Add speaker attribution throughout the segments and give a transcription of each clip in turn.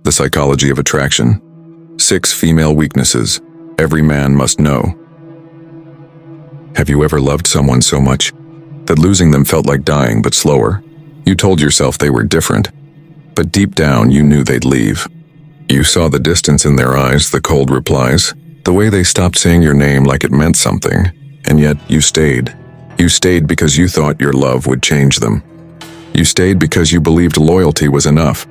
Speaker 1: The Psychology of Attraction. 6 Female Weaknesses Every Man Must Know. Have you ever loved someone so much that losing them felt like dying but slower? You told yourself they were different, but deep down you knew they'd leave. You saw the distance in their eyes, the cold replies, the way they stopped saying your name like it meant something, and yet you stayed. You stayed because you thought your love would change them. You stayed because you believed loyalty was enough.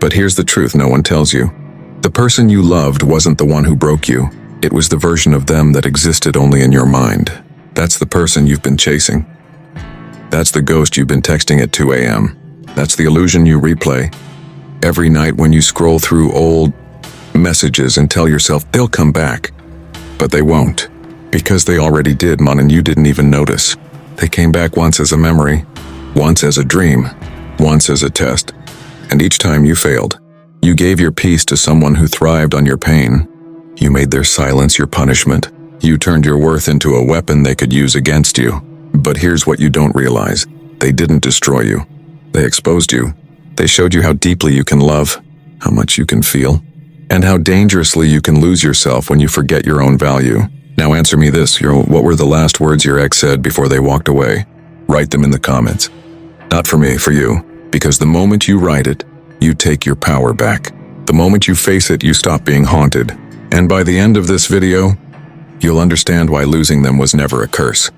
Speaker 1: But here's the truth no one tells you. The person you loved wasn't the one who broke you. It was the version of them that existed only in your mind. That's the person you've been chasing. That's the ghost you've been texting at 2 a.m. That's the illusion you replay every night when you scroll through old messages and tell yourself they'll come back. But they won't, because they already did, man, and you didn't even notice. They came back once as a memory, once as a dream, once as a test. And each time you failed. You gave your peace to someone who thrived on your pain. You made their silence your punishment. You turned your worth into a weapon they could use against you. But here's what you don't realize. They didn't destroy you. They exposed you. They showed you how deeply you can love, how much you can feel, and how dangerously you can lose yourself when you forget your own value. Now answer me this, what were the last words your ex said before they walked away? Write them in the comments. Not for me, for you. Because the moment you write it, you take your power back. The moment you face it, you stop being haunted. And by the end of this video, you'll understand why losing them was never a curse.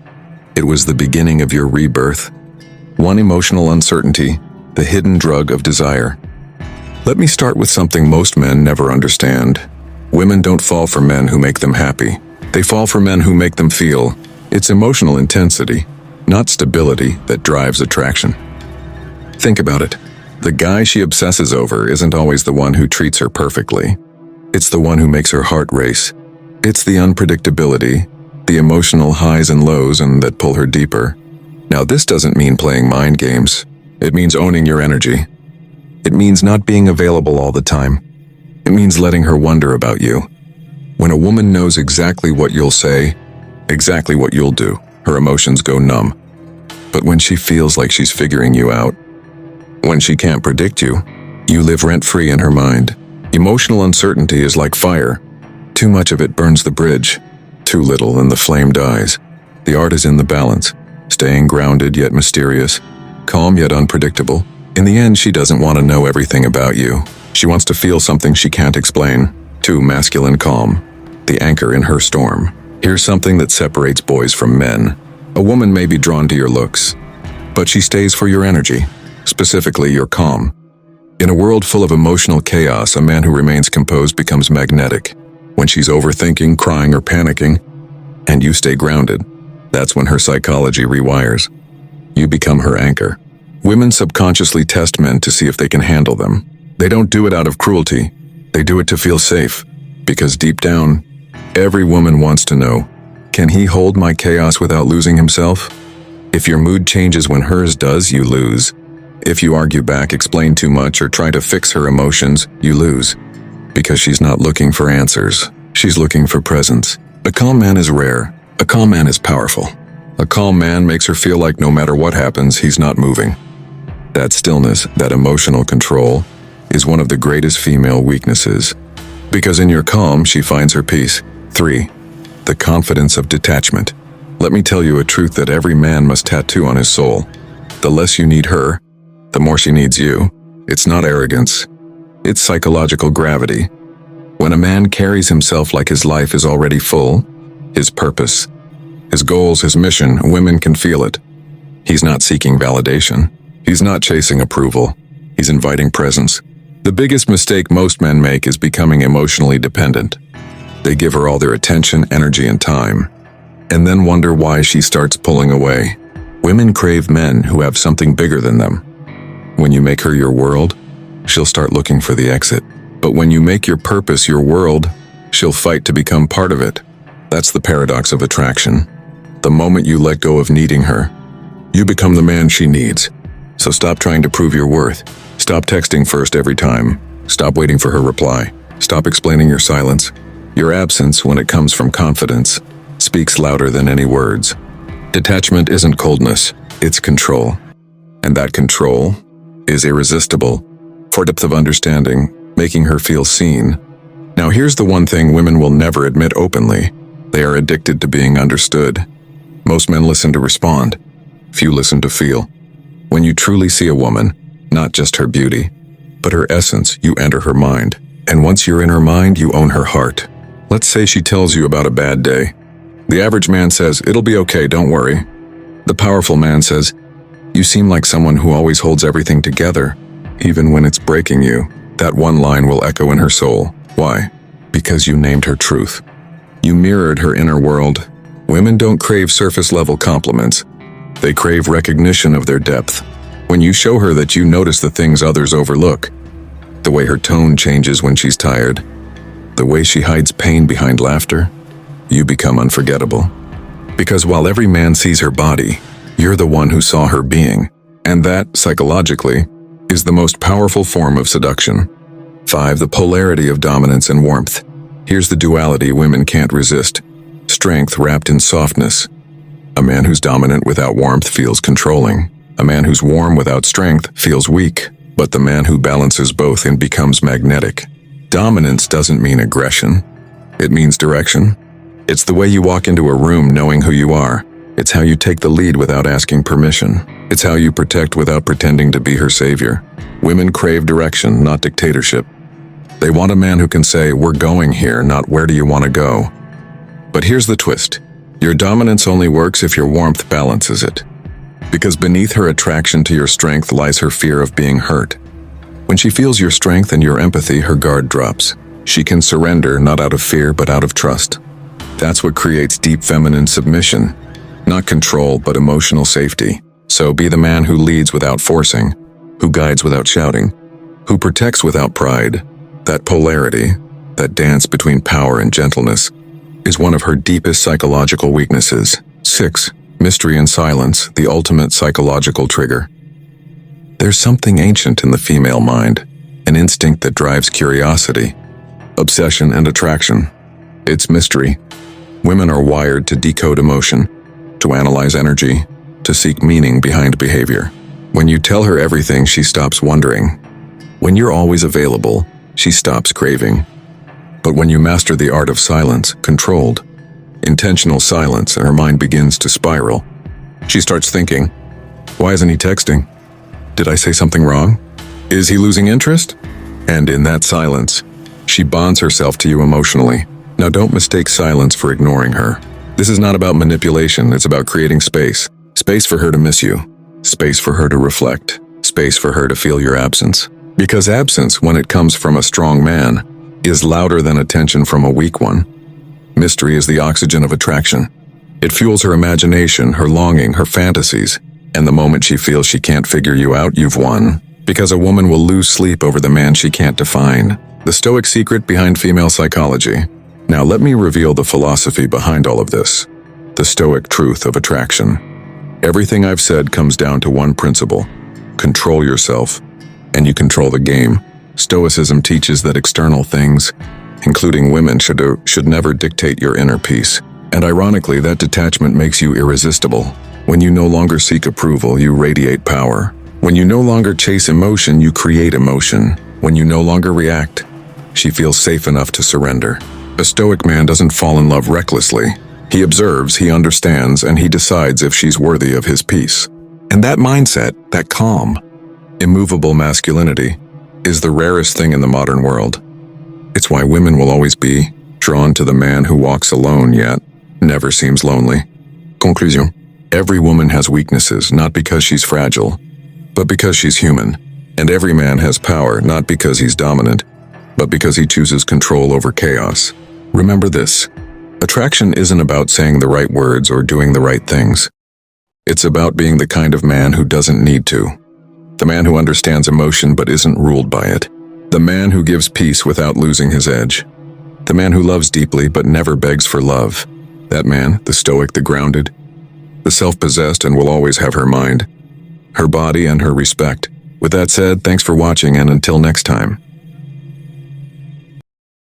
Speaker 1: It was the beginning of your rebirth. One emotional uncertainty, the hidden drug of desire. Let me start with something most men never understand. Women don't fall for men who make them happy. They fall for men who make them feel. It's emotional intensity, not stability, that drives attraction. Think about it. The guy she obsesses over isn't always the one who treats her perfectly. It's the one who makes her heart race. It's the unpredictability, the emotional highs and lows and that pull her deeper. Now this doesn't mean playing mind games. It means owning your energy. It means not being available all the time. It means letting her wonder about you. When a woman knows exactly what you'll say, exactly what you'll do, her emotions go numb. But when she feels like she's figuring you out, when she can't predict you, you live rent-free in her mind. Emotional uncertainty is like fire. Too much of it burns the bridge. Too little and the flame dies. The art is in the balance, staying grounded yet mysterious, calm yet unpredictable. In the end, she doesn't want to know everything about you. She wants to feel something she can't explain. Too masculine calm, the anchor in her storm. Here's something that separates boys from men. A woman may be drawn to your looks, but she stays for your energy. Specifically, your calm. In a world full of emotional chaos, a man who remains composed becomes magnetic. When she's overthinking, crying, or panicking, and you stay grounded, that's when her psychology rewires. You become her anchor. Women subconsciously test men to see if they can handle them. They don't do it out of cruelty. They do it to feel safe. Because deep down, every woman wants to know, can he hold my chaos without losing himself? If your mood changes when hers does, you lose. If you argue back, explain too much, or try to fix her emotions, you lose. Because she's not looking for answers. She's looking for presence. A calm man is rare. A calm man is powerful. A calm man makes her feel like no matter what happens, he's not moving. That stillness, that emotional control, is one of the greatest female weaknesses. Because in your calm, she finds her peace. 3. The confidence of detachment. Let me tell you a truth that every man must tattoo on his soul. The less you need her, the more she needs you. It's not arrogance. It's psychological gravity. When a man carries himself like his life is already full, his purpose, his goals, his mission, women can feel it. He's not seeking validation. He's not chasing approval. He's inviting presence. The biggest mistake most men make is becoming emotionally dependent. They give her all their attention, energy, and time, and then wonder why she starts pulling away. Women crave men who have something bigger than them. When you make her your world, she'll start looking for the exit. But when you make your purpose your world, she'll fight to become part of it. That's the paradox of attraction. The moment you let go of needing her, you become the man she needs. So stop trying to prove your worth. Stop texting first every time. Stop waiting for her reply. Stop explaining your silence. Your absence, when it comes from confidence, speaks louder than any words. Detachment isn't coldness, it's control. And that control is irresistible. For depth of understanding, making her feel seen. Now here's the one thing women will never admit openly. They are addicted to being understood. Most men listen to respond. Few listen to feel. When you truly see a woman, not just her beauty, but her essence, you enter her mind. And once you're in her mind, you own her heart. Let's say she tells you about a bad day. The average man says, "It'll be okay, don't worry." The powerful man says, "You seem like someone who always holds everything together, even when it's breaking you." That one line will echo in her soul. Why? Because you named her truth. You mirrored her inner world. Women don't crave surface-level compliments. They crave recognition of their depth. When you show her that you notice the things others overlook, the way her tone changes when she's tired, the way she hides pain behind laughter, you become unforgettable. Because while every man sees her body, you're the one who saw her being. And that, psychologically, is the most powerful form of seduction. 5. The polarity of dominance and warmth. Here's the duality women can't resist. Strength wrapped in softness. A man who's dominant without warmth feels controlling. A man who's warm without strength feels weak. But the man who balances both and becomes magnetic. Dominance doesn't mean aggression. It means direction. It's the way you walk into a room knowing who you are. It's how you take the lead without asking permission. It's how you protect without pretending to be her savior. Women crave direction, not dictatorship. They want a man who can say, "We're going here," not "Where do you want to go?" But here's the twist. Your dominance only works if your warmth balances it. Because beneath her attraction to your strength lies her fear of being hurt. When she feels your strength and your empathy, her guard drops. She can surrender not out of fear but out of trust. That's what creates deep feminine submission. Not control, but emotional safety. So be the man who leads without forcing, who guides without shouting, who protects without pride. That polarity, that dance between power and gentleness, is one of her deepest psychological weaknesses. 6. Mystery and silence, the ultimate psychological trigger. There's something ancient in the female mind, an instinct that drives curiosity, obsession, and attraction. It's mystery. Women are wired to decode emotion, to analyze energy, to seek meaning behind behavior. When you tell her everything, she stops wondering. When you're always available, she stops craving. But when you master the art of silence, controlled, intentional silence, and her mind begins to spiral, she starts thinking, "Why isn't he texting? Did I say something wrong? Is he losing interest?" And in that silence, she bonds herself to you emotionally. Now don't mistake silence for ignoring her. This is not about manipulation, it's about creating space. Space for her to miss you. Space for her to reflect. Space for her to feel your absence. Because absence, when it comes from a strong man, is louder than attention from a weak one. Mystery is the oxygen of attraction. It fuels her imagination, her longing, her fantasies. And the moment she feels she can't figure you out, you've won. Because a woman will lose sleep over the man she can't define. The Stoic secret behind female psychology. Now let me reveal the philosophy behind all of this. The Stoic truth of attraction. Everything I've said comes down to one principle. Control yourself, and you control the game. Stoicism teaches that external things, including women, should never dictate your inner peace. And ironically, that detachment makes you irresistible. When you no longer seek approval, you radiate power. When you no longer chase emotion, you create emotion. When you no longer react, she feels safe enough to surrender. A Stoic man doesn't fall in love recklessly. He observes, he understands, and he decides if she's worthy of his peace. And that mindset, that calm, immovable masculinity, is the rarest thing in the modern world. It's why women will always be drawn to the man who walks alone yet never seems lonely. Conclusion. Every woman has weaknesses, not because she's fragile, but because she's human. And every man has power, not because he's dominant, but because he chooses control over chaos. Remember this. Attraction isn't about saying the right words or doing the right things. It's about being the kind of man who doesn't need to. The man who understands emotion but isn't ruled by it. The man who gives peace without losing his edge. The man who loves deeply but never begs for love. That man, the Stoic, the grounded, the self-possessed, and will always have her mind, her body, and her respect. With that said, thanks for watching, and until next time.